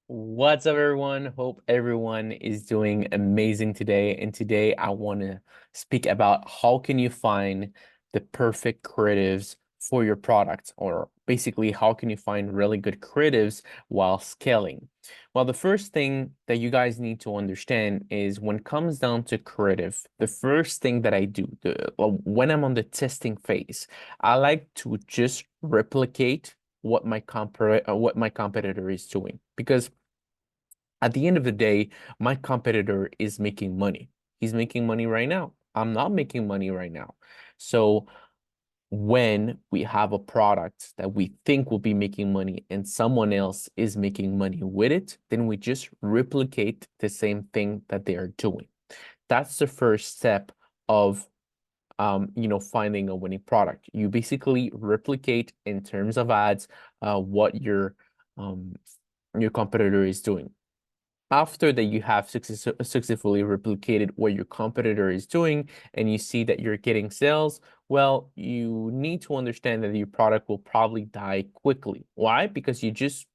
What's up, everyone? Hope everyone is doing amazing today. And today I want to speak about how can you find the perfect creatives for your product, or basically how can you find really good creatives while scaling. Well, the first thing that you guys need to understand is when it comes down to creative, the first thing that I do when I'm on the testing phase, I like to just replicate what my competitor is doing, because at the end of the day, my competitor is making money. He's making money right now. I'm not making money right now. So when we have a product that we think will be making money and someone else is making money with it, then we just replicate the same thing that they are doing. That's the first step of finding a winning product. You basically replicate in terms of ads what um your competitor is doing. After that, you have successfully replicated what your competitor is doing and you see that you're getting sales, well, you need to understand that your product will probably die quickly. Why? Because you just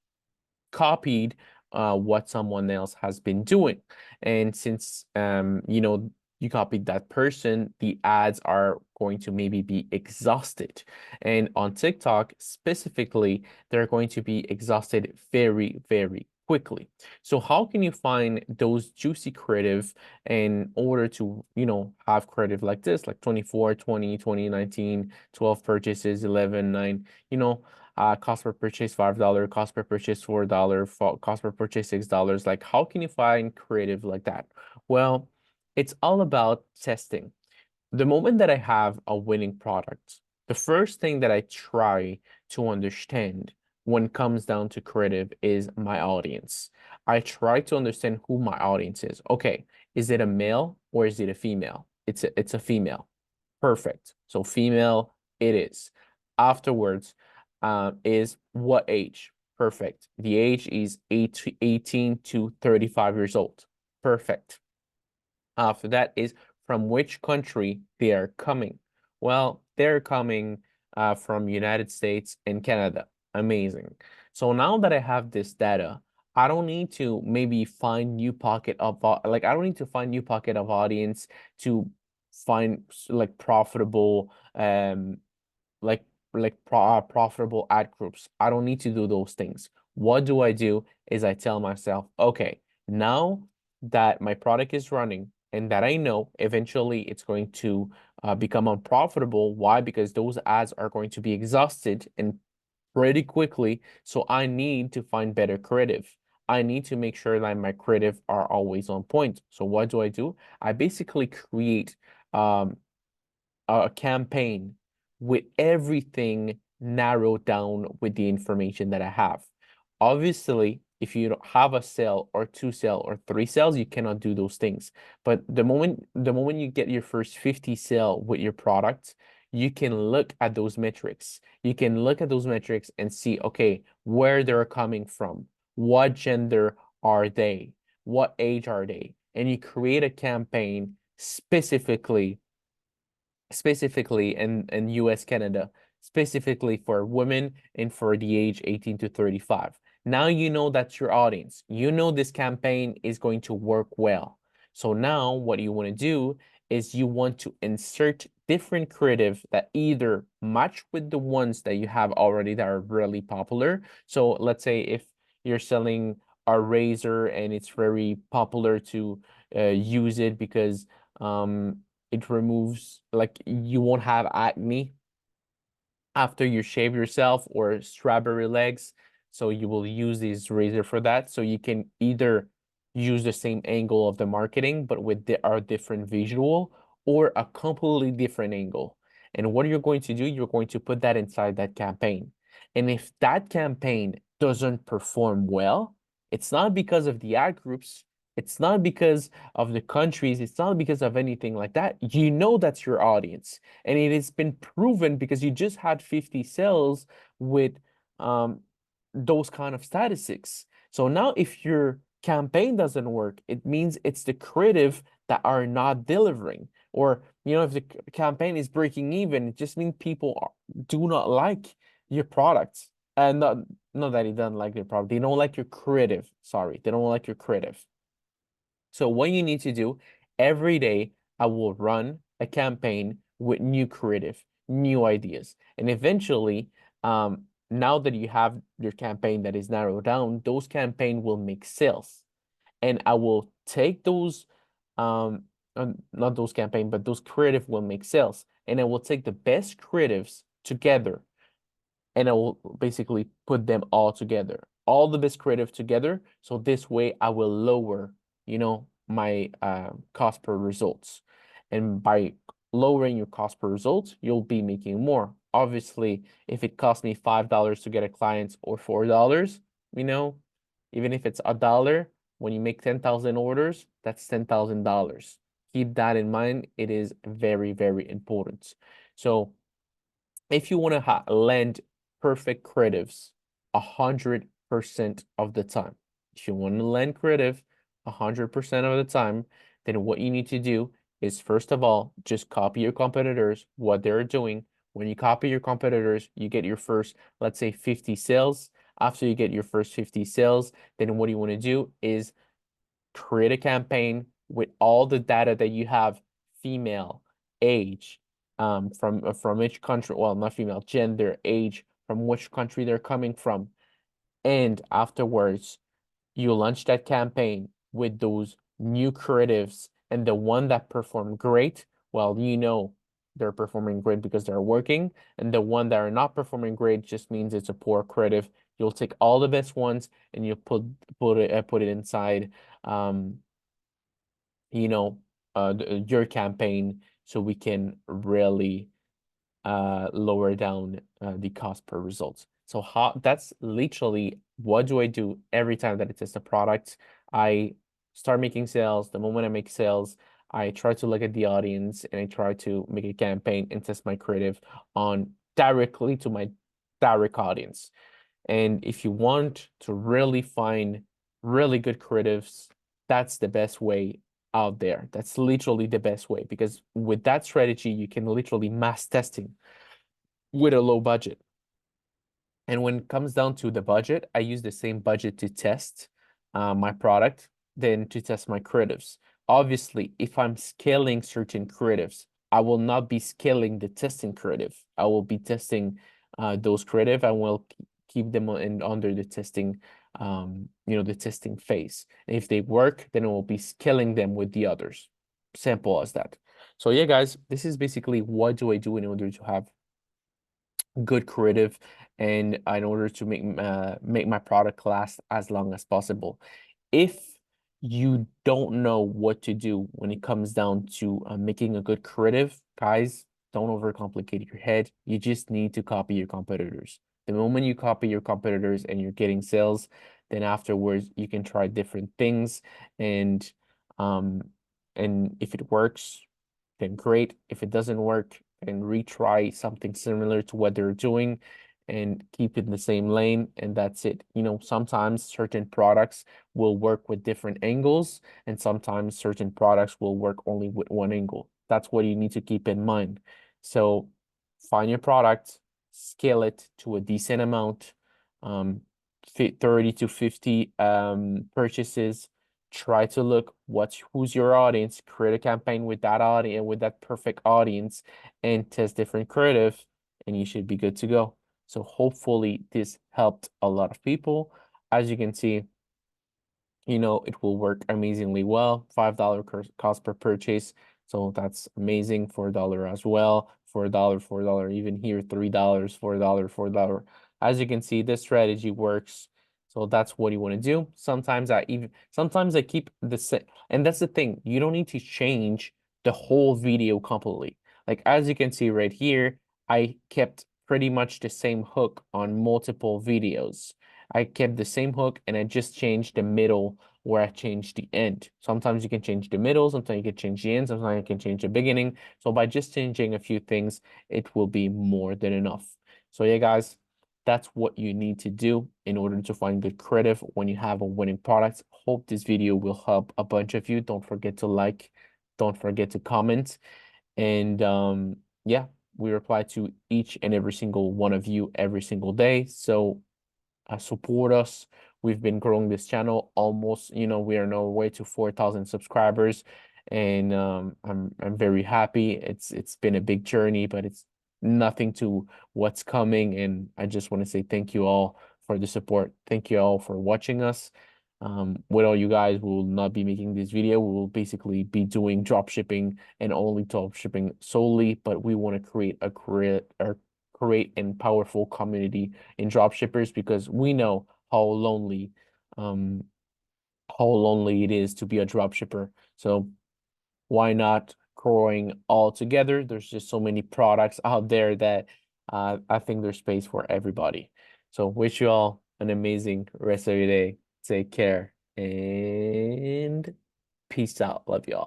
copied what someone else has been doing. And since you copied that person, the ads are going to maybe be exhausted. And on TikTok specifically, they're going to be exhausted very, very quickly. So how can you find those juicy creative in order to, have creative like this, like 24, 20, 20, 19, 12 purchases, 11, 9, cost per purchase $5, cost per purchase $4, cost per purchase $6. Like, how can you find creative like that? Well, it's all about testing. The moment that I have a winning product, the first thing that I try to understand when it comes down to creative is my audience. I try to understand who my audience is. Okay, is it a male or is it a female? It's a female. Perfect. So female it is. Afterwards, is what age? Perfect. The age is 18 to 35 years old. Perfect. After that is from which country they are coming. Well, they're coming from United States and Canada. Amazing. So now that I have this data, I don't need to maybe find new pocket of I don't need to find new pocket of audience to find like profitable like profitable ad groups. I don't need to do those things. What do I do is I tell myself, okay, now that my product is running and that I know eventually it's going to become unprofitable. Why? Because those ads are going to be exhausted and pretty quickly. So I need to find better creative. I need to make sure that my creative are always on point. So what do? I basically create um, a campaign with everything narrowed down with the information that I have. Obviously, if you don't have a sale or two sale or three sales, you cannot do those things. But the moment you get your first 50 sale with your product, you can look at those metrics. You can look at those metrics and see, okay, where they're coming from, what gender are they, what age are they, and you create a campaign specifically in US, Canada, specifically for women and for the age 18 to 35. Now you know that's your audience. You know this campaign is going to work well. So now what you want to do is you want to insert different creative that either match with the ones that you have already that are really popular. So let's say if you're selling a razor and it's very popular to use it because it removes, like, you won't have acne after you shave yourself or strawberry legs. So you will use this razor for that. So you can either use the same angle of the marketing, but with our different visual, or a completely different angle. And what you're going to do, you're going to put that inside that campaign. And if that campaign doesn't perform well, it's not because of the ad groups. It's not because of the countries. It's not because of anything like that. You know that's your audience. And it has been proven because you just had 50 sales with um, those kind of statistics. So now if your campaign doesn't work, it means it's the creative that are not delivering. Or, if the campaign is breaking even, it just means people do not like your products. And Not that they don't like your product. They don't like your creative. Sorry, they don't like your creative. So what you need to do every day, I will run a campaign with new creative, new ideas. And eventually, now that you have your campaign that is narrowed down, those campaign will make sales. And I will take those, not those campaign, but those creative will make sales. And I will take the best creatives together and I will basically put them all together, all the best creative together. So this way I will lower, my cost per results. And by lowering your cost per results, you'll be making more. Obviously, if it costs me $5 to get a client or $4, even if it's $1, when you make 10,000 orders, that's $10,000. Keep that in mind. It is very, very important. So if you want to land perfect creatives 100% of the time, if you want to land creative 100% of the time, then what you need to do is first of all, just copy your competitors, what they're doing. When you copy your competitors, you get your first, let's say 50 sales. After you get your first 50 sales, then what you want to do is create a campaign with all the data that you have, female, age, from which country, well, not female, gender, age, from which country they're coming from. And afterwards, you launch that campaign with those new creatives and the one that performed great, well, they're performing great because they're working, and the one that are not performing great just means it's a poor creative. You'll take all the best ones and you put it inside um you know your campaign so we can really lower down the cost per results. So that's literally what do I do every time that I test a product. I start making sales. The moment I make sales, I try to look at the audience and I try to make a campaign and test my creative on directly to my direct audience. And if you want to really find really good creatives, that's the best way out there. That's literally the best way because with that strategy, you can literally mass testing with a low budget. And when it comes down to the budget, I use the same budget to test my product than to test my creatives. Obviously, if I'm scaling certain creatives, I will not be scaling the testing creative. I will be testing those creative and will keep them under the testing, the testing phase. And if they work, then I will be scaling them with the others. Simple as that. So yeah, guys, this is basically what do I do in order to have good creative and in order to make my product last as long as possible. If you don't know what to do when it comes down to making a good creative, guys, don't overcomplicate your head. You just need to copy your competitors. The moment you copy your competitors and you're getting sales, then afterwards you can try different things and um if it works, then great. If it doesn't work, then retry something similar to what they're doing and keep it in the same lane, and that's it. Sometimes certain products will work with different angles, and sometimes certain products will work only with one angle. That's what you need to keep in mind. So find your product, scale it to a decent amount, 30 to 50 purchases. Try to look who's your audience, create a campaign with that audience, with that perfect audience, and test different creative, and you should be good to go. So hopefully this helped a lot of people. As you can see, it will work amazingly well. $5 cost per purchase. So that's amazing. $4 as well. $4, $4, even here, $3, $4, $4. As you can see, this strategy works. So that's what you want to do. Sometimes I keep the same, and that's the thing. You don't need to change the whole video completely. Like as you can see right here, I kept pretty much the same hook on multiple videos. I kept the same hook and I just changed the middle where I changed the end. Sometimes you can change the middle, sometimes you can change the end, sometimes you can change the beginning. So by just changing a few things, it will be more than enough. So yeah, guys, that's what you need to do in order to find good creative when you have a winning product. Hope this video will help a bunch of you. Don't forget to like, don't forget to comment. And yeah, we reply to each and every single one of you every single day. So support us. We've been growing this channel almost, we are on our way to 4,000 subscribers, and I'm very happy. It's been a big journey, but it's nothing to what's coming. And I just want to say thank you all for the support. Thank you all for watching us. Without you guys, we will not be making this video. We will basically be doing drop shipping and only drop shipping solely, but we want to create and powerful community in drop shippers, because we know um how lonely it is to be a drop shipper. So why not growing all together? There's just so many products out there that I think there's space for everybody. So wish you all an amazing rest of your day. Take care and peace out. Love you all.